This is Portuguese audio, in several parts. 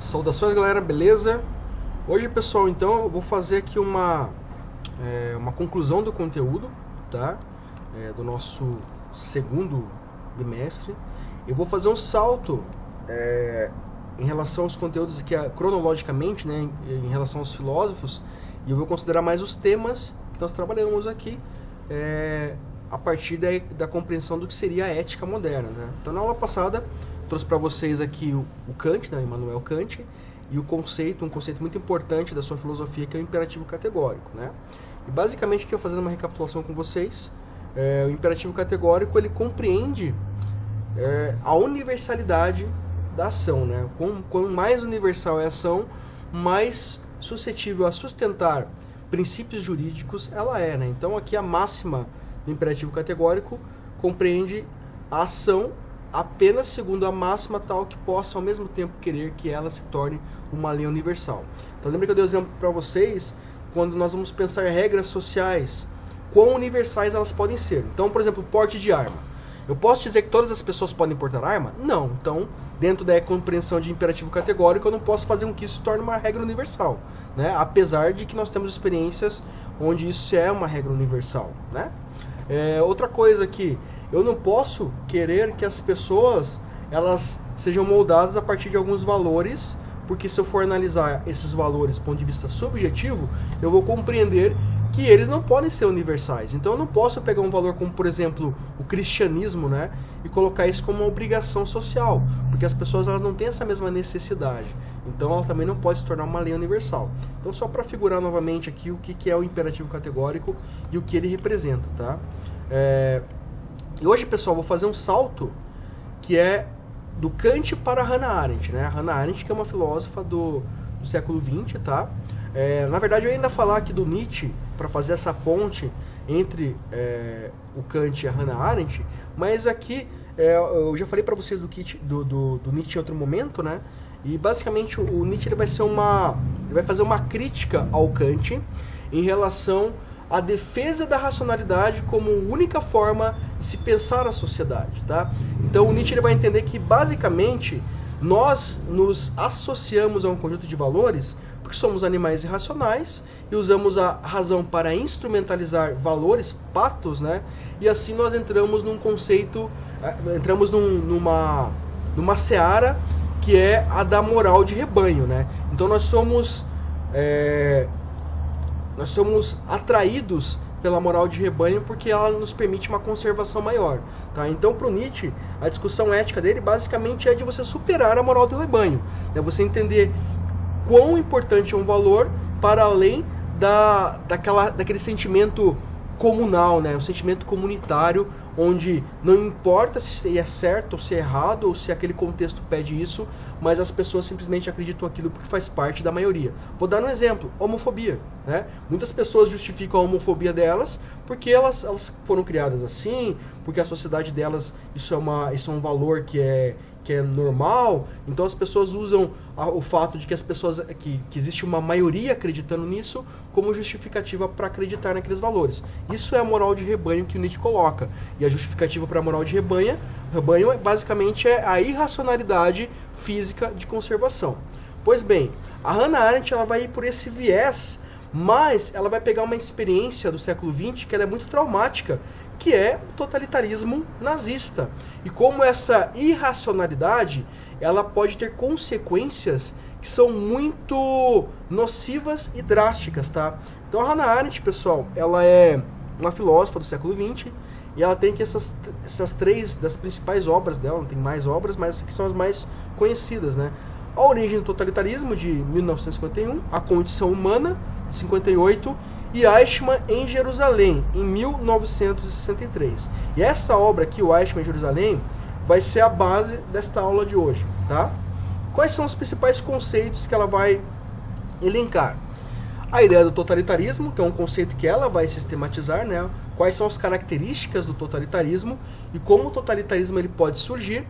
Saudações, galera, beleza? Hoje, pessoal, então eu vou fazer aqui uma conclusão do conteúdo, tá? Do nosso segundo bimestre. Eu vou fazer um salto em relação aos conteúdos aqui, cronologicamente, né, em relação aos filósofos, e eu vou considerar mais os temas que nós trabalhamos aqui a partir da compreensão do que seria a ética moderna, né? Então, na aula passada, trouxe para vocês aqui o Kant, né, Immanuel Kant, e um conceito muito importante da sua filosofia, que é o imperativo categórico, né? E basicamente, aqui eu fazendo uma recapitulação com vocês, o imperativo categórico, ele compreende a universalidade da ação, né? Quanto mais universal é a ação, mais suscetível a sustentar princípios jurídicos ela é, né? Então, aqui a máxima do imperativo categórico compreende a ação apenas segundo a máxima tal que possa ao mesmo tempo querer que ela se torne uma lei universal. Então lembra que eu dei um exemplo para vocês quando nós vamos pensar regras sociais, quão universais elas podem ser. Então, por exemplo, porte de arma. Eu posso dizer que todas as pessoas podem portar arma? Não. Então, dentro da compreensão de imperativo categórico, eu não posso fazer com que isso se torne uma regra universal, né? Apesar de que nós temos experiências onde isso é uma regra universal, né? Outra coisa aqui, eu não posso querer que as pessoas elas sejam moldadas a partir de alguns valores, porque se eu for analisar esses valores do ponto de vista subjetivo, eu vou compreender que eles não podem ser universais. Então eu não posso pegar um valor como, por exemplo, o cristianismo, né, e colocar isso como uma obrigação social, porque as pessoas elas não têm essa mesma necessidade. Então ela também não pode se tornar uma lei universal. Então, só para figurar novamente aqui o que é o imperativo categórico e o que ele representa, tá? E hoje, pessoal, vou fazer um salto que é do Kant para Hannah Arendt, né? Hannah Arendt, que é uma filósofa do século XX, tá? Na verdade, eu ainda falar aqui do Nietzsche para fazer essa ponte entre o Kant e a Hannah Arendt, mas aqui eu já falei para vocês do Nietzsche em outro momento, né? E basicamente o Nietzsche ele vai fazer uma crítica ao Kant em relação à defesa da racionalidade como única forma de se pensar a sociedade, tá? Então o Nietzsche ele vai entender que basicamente nós nos associamos a um conjunto de valores porque somos animais irracionais e usamos a razão para instrumentalizar valores, patos, né? E assim nós entramos num conceito, entramos numa seara que é a da moral de rebanho, né? Então nós somos atraídos pela moral de rebanho porque ela nos permite uma conservação maior, tá? Então, para o Nietzsche, a discussão ética dele basicamente é de você superar a moral do rebanho, né? Você entender quão importante é um valor para além daquele sentimento comunal, né? O sentimento comunitário, onde não importa se é certo ou se é errado ou se aquele contexto pede isso, mas as pessoas simplesmente acreditam aquilo porque faz parte da maioria. Vou dar um exemplo, homofobia, né? Muitas pessoas justificam a homofobia delas porque elas foram criadas assim, porque a sociedade delas isso é um valor que é normal. Então as pessoas usam o fato de que que existe uma maioria acreditando nisso como justificativa para acreditar naqueles valores. Isso é a moral de rebanho que o Nietzsche coloca. E a justificativa para a moral de rebanho basicamente é a irracionalidade física de conservação. Pois bem, a Hannah Arendt ela vai ir por esse viés, mas ela vai pegar uma experiência do século XX que ela é muito traumática, que é o totalitarismo nazista. E como essa irracionalidade ela pode ter consequências que são muito nocivas e drásticas, tá? Então a Hannah Arendt, pessoal, ela é uma filósofa do século XX e ela tem aqui essas três das principais obras dela, não tem mais obras, mas essas aqui são as mais conhecidas, né? A Origem do Totalitarismo, de 1951, A Condição Humana, de 58, e Eichmann em Jerusalém, em 1963. E essa obra aqui, o Eichmann em Jerusalém, vai ser a base desta aula de hoje, tá? Quais são os principais conceitos que ela vai elencar? A ideia do totalitarismo, que é um conceito que ela vai sistematizar, né? Quais são as características do totalitarismo e como o totalitarismo ele pode surgir.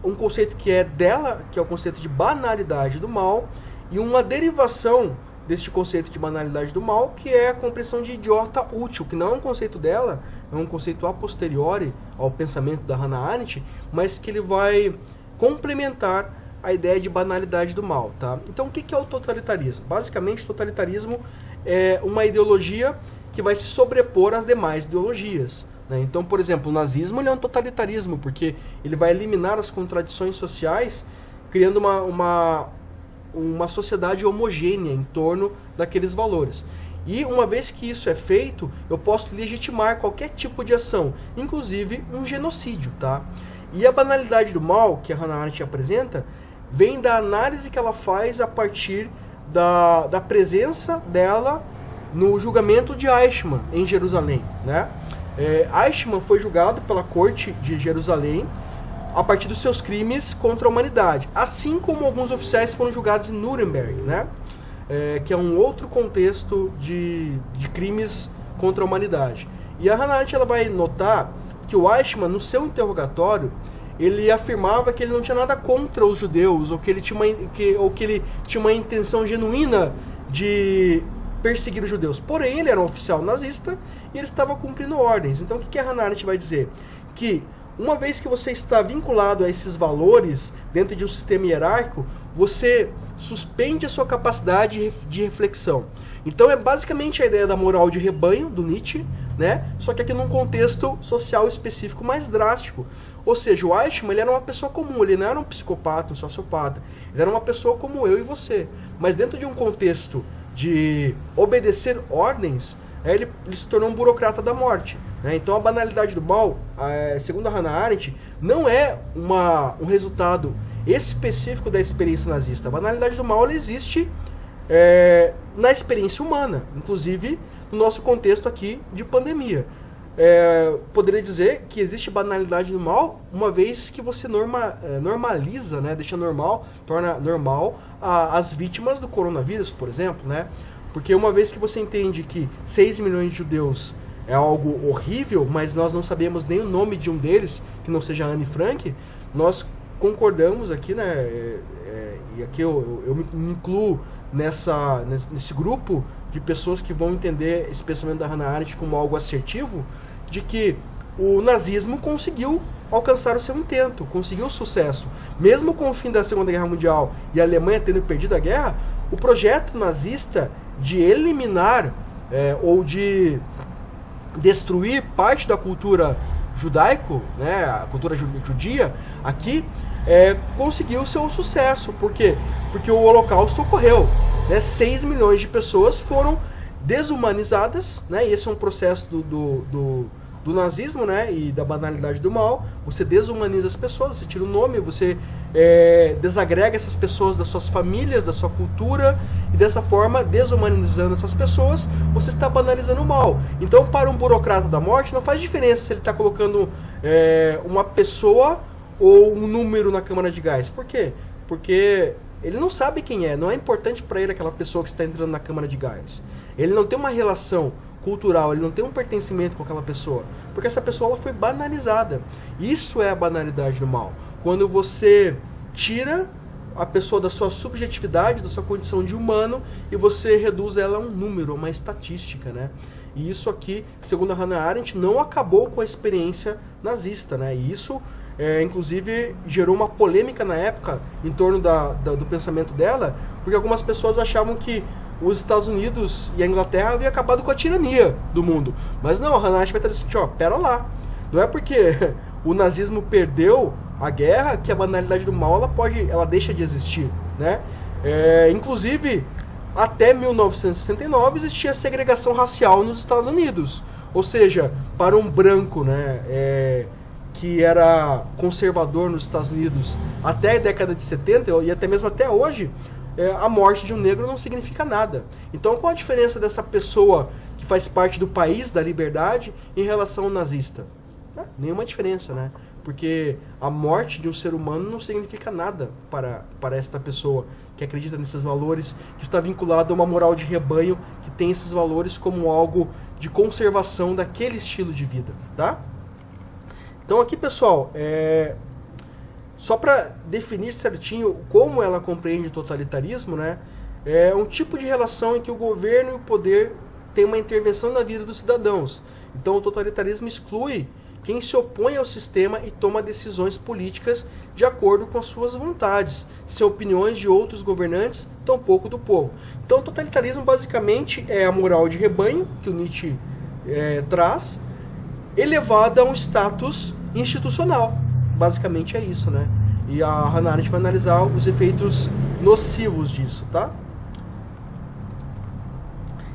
Um conceito que é dela, que é o conceito de banalidade do mal, e uma derivação deste conceito de banalidade do mal, que é a compreensão de idiota útil, que não é um conceito dela, é um conceito a posteriori ao pensamento da Hannah Arendt, mas que ele vai complementar a ideia de banalidade do mal, tá? Então, o que é o totalitarismo? Basicamente, o totalitarismo é uma ideologia que vai se sobrepor às demais ideologias, né? Então, por exemplo, o nazismo ele é um totalitarismo, porque ele vai eliminar as contradições sociais, criando uma sociedade homogênea em torno daqueles valores. E uma vez que isso é feito, eu posso legitimar qualquer tipo de ação, inclusive um genocídio, tá? E a banalidade do mal, que a Hannah Arendt apresenta, vem da análise que ela faz a partir da presença dela no julgamento de Eichmann, em Jerusalém, né? Eichmann foi julgado pela corte de Jerusalém a partir dos seus crimes contra a humanidade, assim como alguns oficiais foram julgados em Nuremberg, né? Que é um outro contexto de crimes contra a humanidade. E a Hannah Arendt ela vai notar que o Eichmann, no seu interrogatório, ele afirmava que ele não tinha nada contra os judeus, ou que ele tinha uma intenção genuína de perseguir os judeus. Porém, ele era um oficial nazista e ele estava cumprindo ordens. Então, o que a Hannah Arendt vai dizer? Que uma vez que você está vinculado a esses valores dentro de um sistema hierárquico, você suspende a sua capacidade de reflexão. Então é basicamente a ideia da moral de rebanho, do Nietzsche, né? Só que aqui num contexto social específico mais drástico. Ou seja, o Eichmann ele era uma pessoa comum, ele não era um psicopata, um sociopata. Ele era uma pessoa como eu e você. Mas dentro de um contexto de obedecer ordens, ele se tornou um burocrata da morte. Então a banalidade do mal, segundo a Hannah Arendt, não é um resultado específico da experiência nazista. A banalidade do mal ela existe na experiência humana, inclusive no nosso contexto aqui de pandemia. Poderia dizer que existe banalidade do mal uma vez que você normaliza, né, deixa normal, torna normal as vítimas do coronavírus, por exemplo, né? Porque uma vez que você entende que 6 milhões de judeus é algo horrível, mas nós não sabemos nem o nome de um deles, que não seja Anne Frank, nós concordamos aqui, né? E aqui eu me incluo nesse grupo de pessoas que vão entender esse pensamento da Hannah Arendt como algo assertivo, de que o nazismo conseguiu alcançar o seu intento, conseguiu o sucesso. Mesmo com o fim da Segunda Guerra Mundial e a Alemanha tendo perdido a guerra, o projeto nazista de eliminar ou de destruir parte da cultura judaico, né, a cultura judia, aqui conseguiu seu sucesso. Por quê? Porque o Holocausto ocorreu. 6 milhões de pessoas foram desumanizadas, né, e esse é um processo do nazismo, né, e da banalidade do mal. Você desumaniza as pessoas, você tira o nome, você desagrega essas pessoas das suas famílias, da sua cultura, e dessa forma, desumanizando essas pessoas, você está banalizando o mal. Então, para um burocrata da morte, não faz diferença se ele está colocando uma pessoa ou um número na câmara de gás. Por quê? Porque ele não sabe quem é, não é importante para ele aquela pessoa que está entrando na câmara de gás. Ele não tem uma relação cultural, ele não tem um pertencimento com aquela pessoa, porque essa pessoa ela foi banalizada. Isso é a banalidade do mal. Quando você tira a pessoa da sua subjetividade, da sua condição de humano, e você reduz ela a um número, uma estatística, né? E isso aqui, segundo a Hannah Arendt, não acabou com a experiência nazista, né? E isso, inclusive, gerou uma polêmica na época em torno do pensamento dela, porque algumas pessoas achavam que os Estados Unidos e a Inglaterra haviam acabado com a tirania do mundo. Mas não, a Hannah Arendt vai estar dizendo, pera lá, não é porque o nazismo perdeu a guerra que a banalidade do mal ela deixa de existir, né? Inclusive, até 1969 existia segregação racial nos Estados Unidos. Ou seja, para um branco, né, que era conservador nos Estados Unidos até a década de 70 e até mesmo até hoje, a morte de um negro não significa nada. Então qual a diferença dessa pessoa que faz parte do país da liberdade em relação ao nazista? Nenhuma diferença, né? Porque a morte de um ser humano não significa nada para esta pessoa que acredita nesses valores, que está vinculado a uma moral de rebanho, que tem esses valores como algo de conservação daquele estilo de vida, tá? Então aqui, pessoal, só para definir certinho como ela compreende o totalitarismo, né, é um tipo de relação em que o governo e o poder têm uma intervenção na vida dos cidadãos. Então o totalitarismo exclui quem se opõe ao sistema e toma decisões políticas de acordo com as suas vontades, sem opiniões de outros governantes, tampouco do povo. Então, o totalitarismo basicamente é a moral de rebanho, que o Nietzsche traz, elevada a um status institucional. Basicamente é isso, né? E a Hannah Arendt vai analisar os efeitos nocivos disso, tá?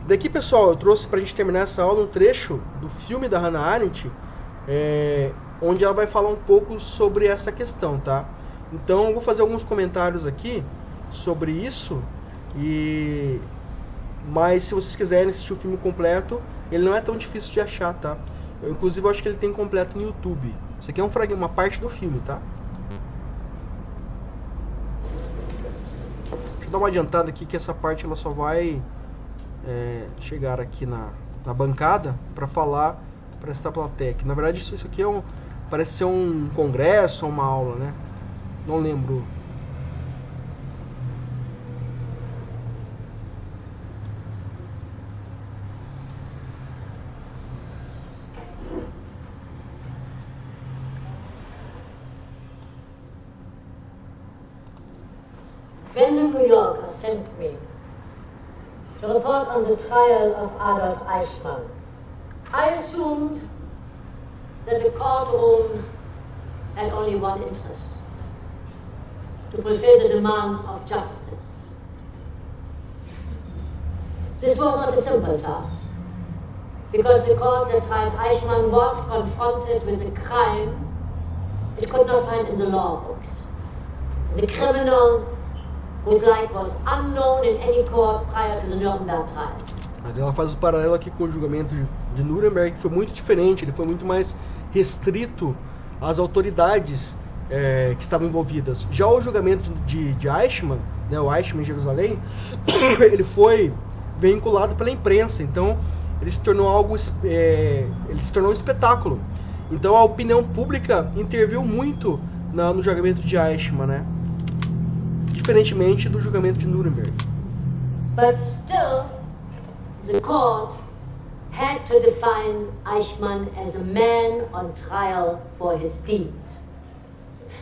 Daqui, pessoal, eu trouxe pra gente terminar essa aula um trecho do filme da Hannah Arendt, onde ela vai falar um pouco sobre essa questão, tá? Então, eu vou fazer alguns comentários aqui sobre isso, mas se vocês quiserem assistir o filme completo, ele não é tão difícil de achar, tá? Inclusive, eu acho que ele tem completo no YouTube. Isso aqui é uma parte do filme, tá? Deixa eu dar uma adiantada aqui, que essa parte ela só vai chegar aqui na bancada para falar para esta plateia. Na verdade, isso aqui parece ser um congresso ou uma aula, né? Não lembro. When the New Yorker sent me to report on the trial of Adolf Eichmann, I assumed that the courtroom had only one interest: to fulfill the demands of justice. This was not a simple task, because the court that tried Eichmann was confronted with a crime it could not find in the law books. The criminal whose like was unknown in any court prior to the Nuremberg trial. Ela faz o paralelo aqui com o julgamento de Nuremberg, que foi muito diferente, ele foi muito mais restrito às autoridades que estavam envolvidas. Já o julgamento de Eichmann, né, o Eichmann em Jerusalém, ele foi vinculado pela imprensa, então ele se tornou um espetáculo. Então a opinião pública interviu muito no julgamento de Eichmann, né? Diferentemente do julgamento de Nuremberg. But still, the court had to define Eichmann as a man on trial for his deeds.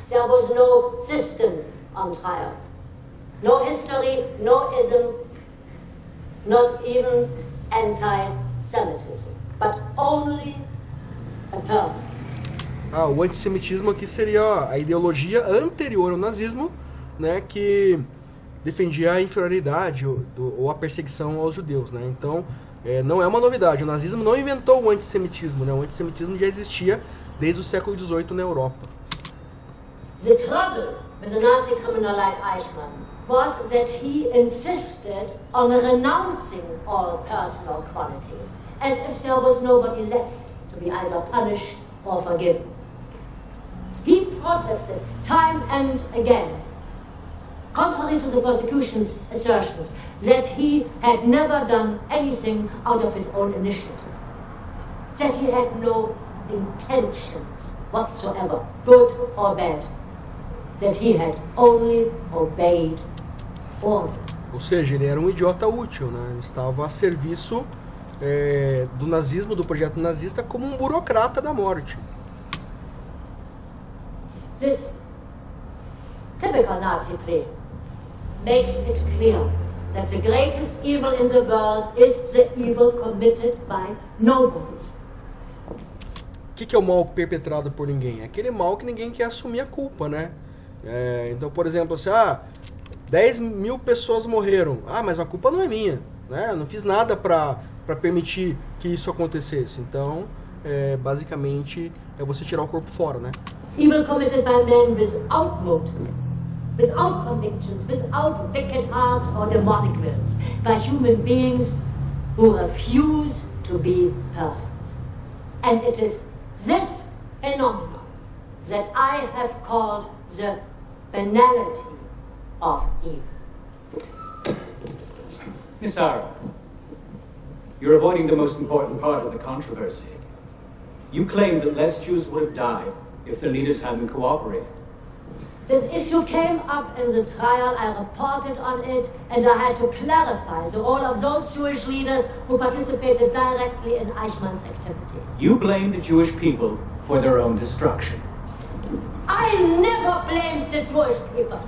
There was no system on trial, no history, no ism, not even anti-Semitism, but only a person. O antissemitismo aqui seria a ideologia anterior ao nazismo, né, que defendia a inferioridade ou a perseguição aos judeus, né? Então, não é uma novidade. O nazismo não inventou o antissemitismo, né? O antissemitismo já existia desde o século XVIII na Europa. The trouble with the Nazi criminal like Eichmann was that he insisted on renouncing all personal qualities, as if there was nobody left to be either punished or forgiven. He protested time and again, contrary to the prosecution's assertions, that he had never done anything out of his own initiative, that he had no intentions whatsoever, good or bad, that he had only obeyed orders. Ou seja, ele era um idiota útil, né? Ele estava a serviço do nazismo, do projeto nazista, como um burocrata da morte. This typical Nazi play makes it clear that the greatest evil in the world is the evil committed by nobodies. O que é o mal perpetrado por ninguém? É aquele mal que ninguém quer assumir a culpa, né? Então, por exemplo, assim, 10 mil pessoas morreram. Mas a culpa não é minha, né? Eu não fiz nada para permitir que isso acontecesse. Então, basicamente, é você tirar o corpo fora, né? Evil committed by men without motive, without convictions, without wicked hearts or demonic wills, by human beings who refuse to be persons. And it is this phenomenon that I have called the banality of evil. Miss Arendt, you're avoiding the most important part of the controversy. You claim that less Jews would have died if their leaders hadn't cooperated. This issue came up in the trial, I reported on it, and I had to clarify the role of those Jewish leaders who participated directly in Eichmann's activities. You blame the Jewish people for their own destruction. I never blamed the Jewish people.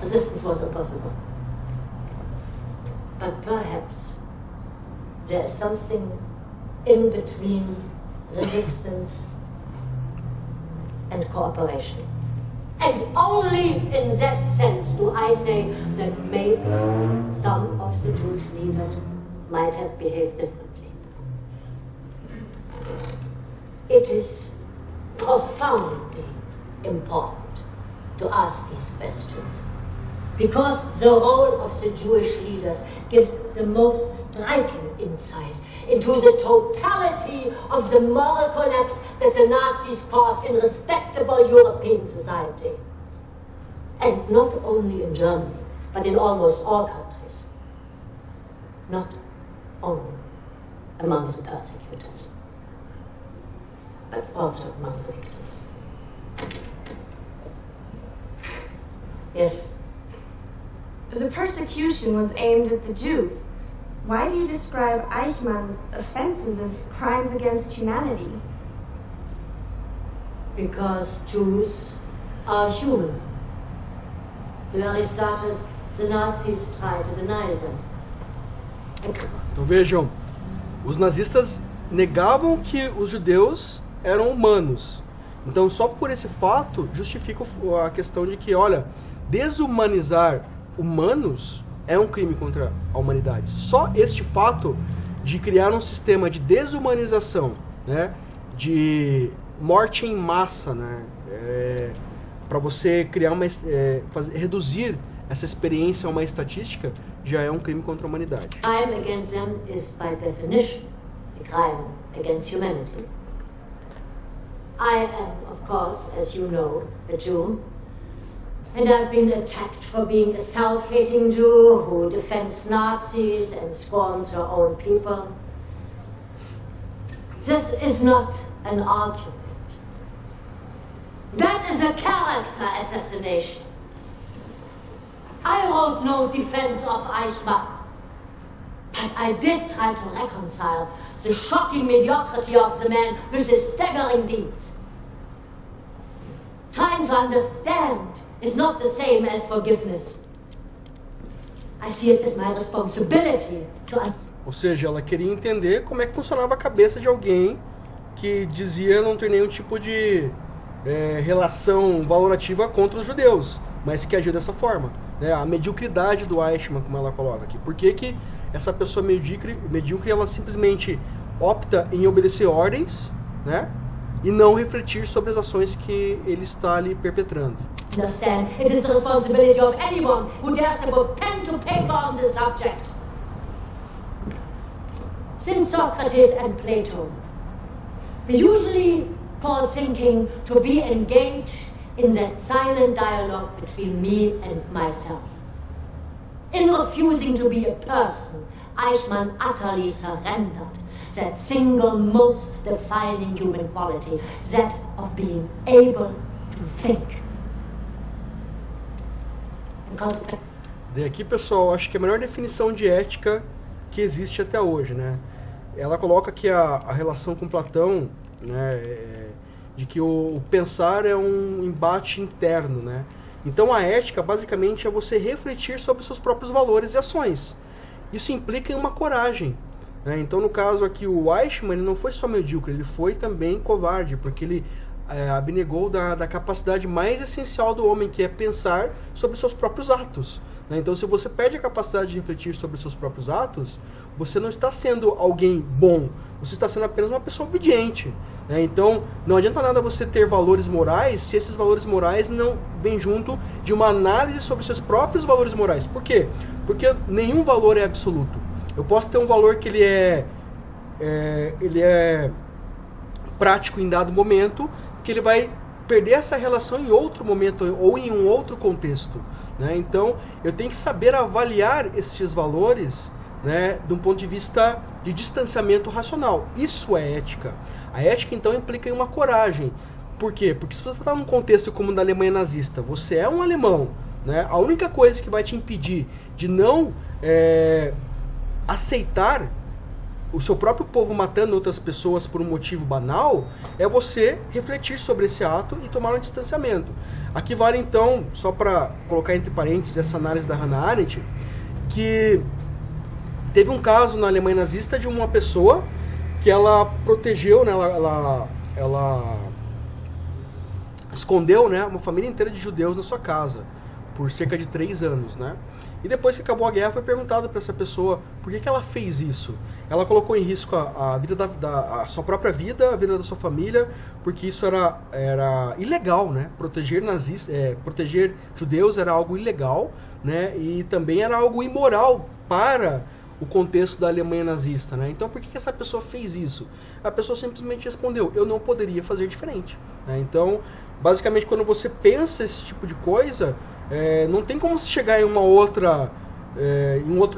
Resistance was impossible. But perhaps there is something in between resistance and cooperation. And only in that sense do I say that maybe some of the Jewish leaders might have behaved differently. It is profoundly important to ask these questions, because the role of the Jewish leaders gives the most striking insight into the totality of the moral collapse that the Nazis caused in respectable European society. And not only in Germany, but in almost all countries. Not only among the persecutors, but also among the victims. Yes? The persecution was aimed at the Jews. Why do you describe Eichmann's offenses as crimes against humanity? Because Jews are human. The very status the Nazis try to deny them. Então vejam, os nazistas negavam que os judeus eram humanos. Então só por esse fato justifica a questão de que, olha, desumanizar humanos é um crime contra a humanidade. Só este fato de criar um sistema de desumanização, né, de morte em massa, né, para você criar reduzir essa experiência a uma estatística, já é um crime contra a humanidade. Crime against them is by definition a crime against humanity. I am, of course, as you know, a Jew. And I've been attacked for being a self-hating Jew who defends Nazis and scorns her own people. This is not an argument. That is a character assassination. I wrote no defense of Eichmann, but I did try to reconcile the shocking mediocrity of the man with his staggering deeds. Trying to understand is not the same as forgiveness. I see it as my responsibility to... Ou seja, ela queria entender como é que funcionava a cabeça de alguém que dizia não ter nenhum tipo de relação valorativa contra os judeus, mas que agiu dessa forma. Né? A mediocridade do Eichmann, como ela coloca aqui. Por que essa pessoa medíocre, ela simplesmente opta em obedecer ordens, né? E não refletir sobre as ações que ele está ali perpetrando. Understand, it is the responsibility of anyone who dares to put pen to paper on this subject. Since Socrates and Plato, we usually call thinking to be engaged in that silent dialogue between me and myself. In refusing to be a person, Eichmann utterly surrendered that single most defining human quality, that of being able to think. E aqui, pessoal, acho que a melhor definição de ética que existe até hoje, né? Ela coloca que a relação com Platão, né, de que o pensar é um embate interno, né? Então a ética basicamente é você refletir sobre os seus próprios valores e ações. Isso implica em uma coragem, né? Então no caso aqui o Eichmann, ele não foi só medíocre, ele foi também covarde, porque ele abnegou da capacidade mais essencial do homem, que é pensar sobre seus próprios atos, né? Então se você perde a capacidade de refletir sobre seus próprios atos, você não está sendo alguém bom, você está sendo apenas uma pessoa obediente, né? Então não adianta nada você ter valores morais se esses valores morais não vêm junto de uma análise sobre seus próprios valores morais. Por quê? Porque nenhum valor é absoluto. Eu posso ter um valor que ele é prático em dado momento, que ele vai perder essa relação em outro momento ou em um outro contexto, né? Então eu tenho que saber avaliar esses valores, né, de um ponto de vista de distanciamento racional. Isso é ética. A ética então implica em uma coragem. Por quê? Porque se você está num contexto como o da Alemanha nazista, você é um alemão, né? A única coisa que vai te impedir de não aceitar o seu próprio povo matando outras pessoas por um motivo banal é você refletir sobre esse ato e tomar um distanciamento. Aqui vale então, só para colocar entre parênteses essa análise da Hannah Arendt, que teve um caso na Alemanha nazista de uma pessoa que ela protegeu, né, ela escondeu, né, uma família inteira de judeus na sua casa por cerca de 3 anos, né? E depois que acabou a guerra foi perguntado para essa pessoa por que ela fez isso. Ela colocou em risco a vida a sua própria vida, a vida da sua família, porque isso era ilegal, né? Proteger judeus era algo ilegal, né? E também era algo imoral para o contexto da Alemanha nazista, né? Então por que essa pessoa fez isso? A pessoa simplesmente respondeu: eu não poderia fazer diferente, né? Então, basicamente, quando você pensa esse tipo de coisa, não tem como se chegar em um outro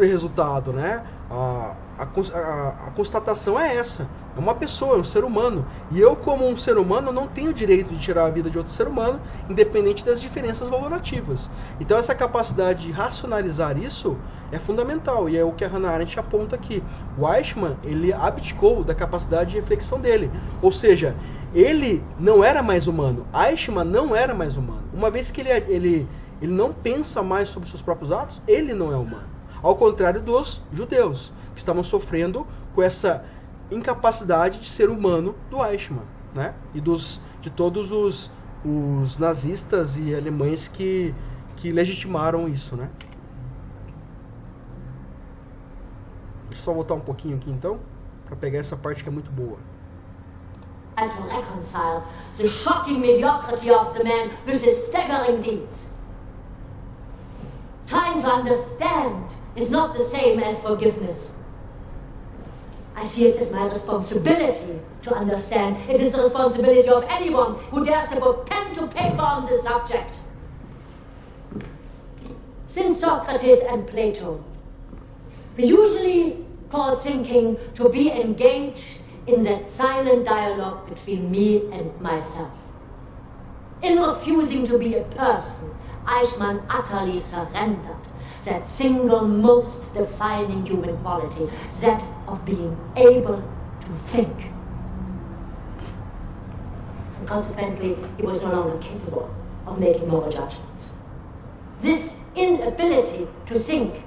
resultado, né? A constatação é essa. É uma pessoa, é um ser humano. E eu, como um ser humano, não tenho o direito de tirar a vida de outro ser humano, independente das diferenças valorativas. Então essa capacidade de racionalizar isso é fundamental. E é o que a Hannah Arendt aponta aqui. O Eichmann, ele abdicou da capacidade de reflexão dele. Ou seja, ele não era mais humano. Eichmann não era mais humano. Uma vez que ele não pensa mais sobre seus próprios atos, ele não é humano. Ao contrário dos judeus, que estavam sofrendo com essa incapacidade de ser humano do Eichmann, né? E de todos os nazistas e alemães que legitimaram isso, né? Deixa eu só voltar um pouquinho aqui então, para pegar essa parte que é muito boa. And to reconcile the shocking mediocrity of the man with his staggering deeds. Trying to understand is not the same as forgiveness. I see it as my responsibility to understand. It is the responsibility of anyone who dares to put pen to paper on this subject. Since Socrates and Plato, we usually call thinking to be engaged in that silent dialogue between me and myself. In refusing to be a person, Eichmann utterly surrendered that single most defining human quality, that of being able to think. And consequently, he was no longer capable of making moral judgments. This inability to think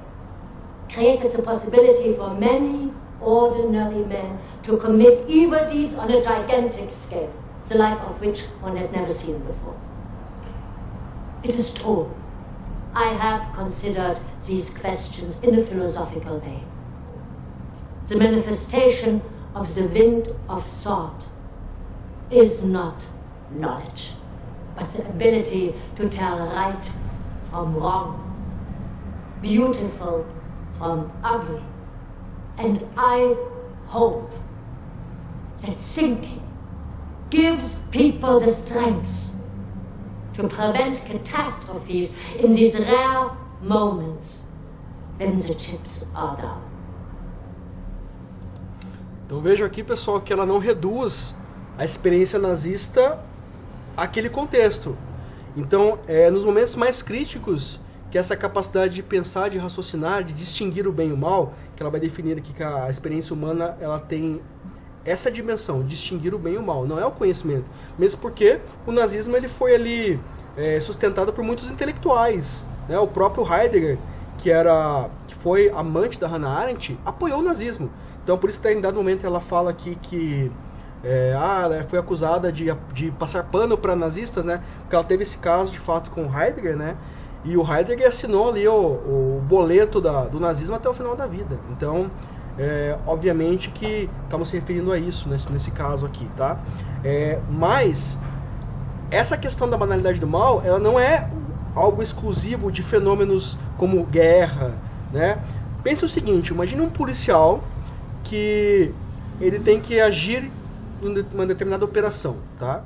created the possibility for many ordinary men to commit evil deeds on a gigantic scale, the like of which one had never seen before. It is true, I have considered these questions in a philosophical way. The manifestation of the wind of thought is not knowledge, but the ability to tell right from wrong, beautiful from ugly. And I hope that thinking gives people the strength to prevent catastrophes in these rare moments when the chips are down. Então vejo aqui, pessoal, que ela não reduz a experiência nazista àquele contexto. Então, nos momentos mais críticos, que essa capacidade de pensar, de raciocinar, de distinguir o bem e o mal, que ela vai definir aqui que a experiência humana ela tem essa dimensão, distinguir o bem e o mal, não é o conhecimento, mesmo porque o nazismo ele foi ali sustentado por muitos intelectuais, né? O próprio Heidegger, que foi amante da Hannah Arendt, apoiou o nazismo. Então por isso que em dado momento ela fala aqui que ela foi acusada de passar pano para nazistas, né? Porque ela teve esse caso de fato com o Heidegger, né? E o Heidegger assinou ali o boleto do nazismo até o final da vida. Então, obviamente que estamos se referindo a isso nesse caso aqui, tá? Mas essa questão da banalidade do mal, ela não é algo exclusivo de fenômenos como guerra, né? Pense o seguinte, imagine um policial que ele tem que agir em uma determinada operação, tá?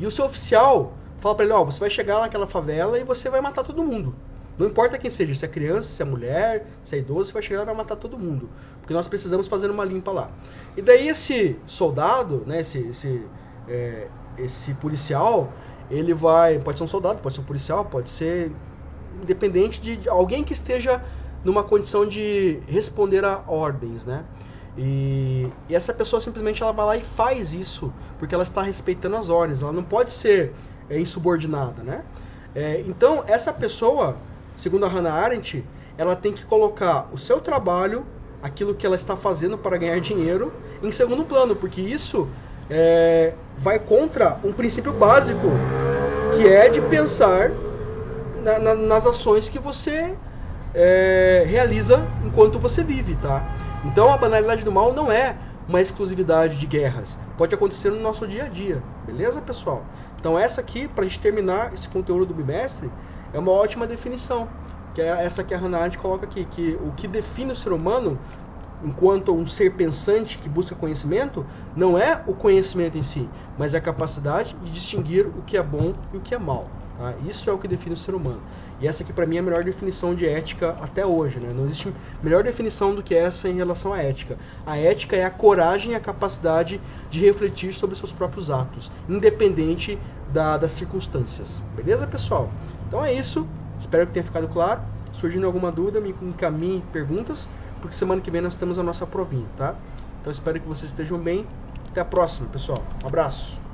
E o seu oficial fala para ele, você vai chegar naquela favela e você vai matar todo mundo. Não importa quem seja, se é criança, se é mulher, se é idoso, você vai chegar e vai matar todo mundo. Porque nós precisamos fazer uma limpa lá. E daí esse soldado, né, esse policial, ele pode ser um soldado, pode ser um policial, pode ser independente de alguém que esteja numa condição de responder a ordens, né? E essa pessoa simplesmente ela vai lá e faz isso porque ela está respeitando as ordens, ela não pode ser insubordinada, né? Então, essa pessoa, segundo a Hannah Arendt, ela tem que colocar o seu trabalho, aquilo que ela está fazendo para ganhar dinheiro, em segundo plano, porque isso vai contra um princípio básico, que é de pensar nas ações que você realiza enquanto você vive, tá? Então a banalidade do mal não é uma exclusividade de guerras, pode acontecer no nosso dia a dia, beleza, pessoal? Então essa aqui, pra gente terminar esse conteúdo do bimestre, é uma ótima definição, que é essa que a Hannah Arendt coloca aqui, que o que define o ser humano enquanto um ser pensante que busca conhecimento, não é o conhecimento em si, mas é a capacidade de distinguir o que é bom e o que é mal. Tá? Isso é o que define o ser humano. E essa aqui para mim é a melhor definição de ética até hoje, né? Não existe melhor definição do que essa em relação à ética. A ética é a coragem e a capacidade de refletir sobre seus próprios atos, independente das circunstâncias. Beleza, pessoal? Então é isso. Espero que tenha ficado claro. Surgindo alguma dúvida, me encaminhe perguntas, porque semana que vem nós temos a nossa provinha, tá? Então espero que vocês estejam bem. Até a próxima, pessoal. Um abraço.